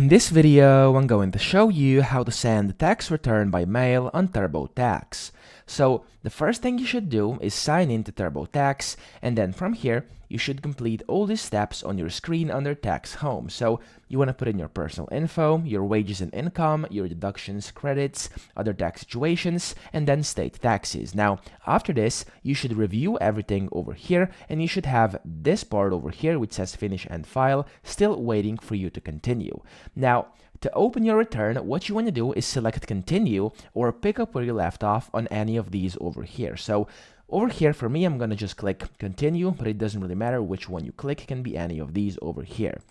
In this video, I'm going to show you how to send tax return by mail on TurboTax. So the first thing you should do is sign in to TurboTax, and then from here, you should complete all these steps on your screen under Tax Home. So you want to put in your personal info, your wages and income, your deductions, credits, other tax situations, and then state taxes. Now, after this, you should review everything over here, and you should have this part over here which says finish and file still waiting for you to continue. Now, to open your return, what you want to do is select continue or pick up where you left off on any of these over here. So over here, for me, I'm going to just click continue, but it doesn't really matter which one you click. It can be any of these over here.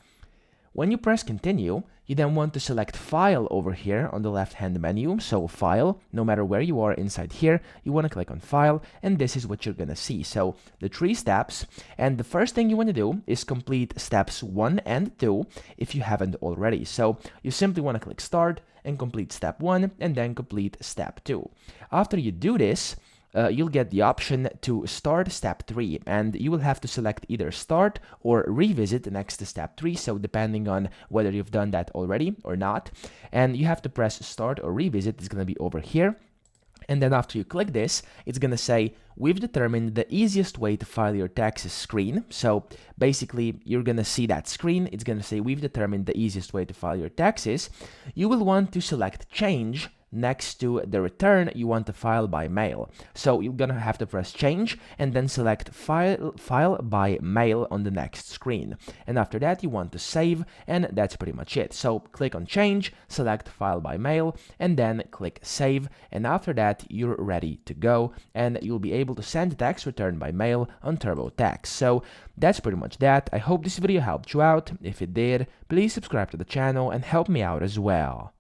When you press continue, you then want to select file over here on the left-hand menu. So file, no matter where you are inside here, you want to click on file, and this is what you're going to see. So the 3 steps, and the first thing you want to do is complete steps 1 and 2 if you haven't already. So you simply want to click start and complete step 1 and then complete step 2. After you do this, you'll get the option to start step 3, and you will have to select either start or revisit next to step 3, so depending on whether you've done that already or not. And you have to press start or revisit. It's going to be over here. And then after you click this, it's going to say, we've determined the easiest way to file your taxes screen. So basically, you're going to see that screen. It's going to say, we've determined the easiest way to file your taxes. You will want to select change next to the return you want to file by mail. So you're gonna have to press change and then select file by mail on the next screen. And after that, you want to save, and that's pretty much it. So click on change, select file by mail, and then click save. And after that, you're ready to go, and you'll be able to send tax return by mail on TurboTax. So that's pretty much that. I hope this video helped you out. If it did, please subscribe to the channel and help me out as well.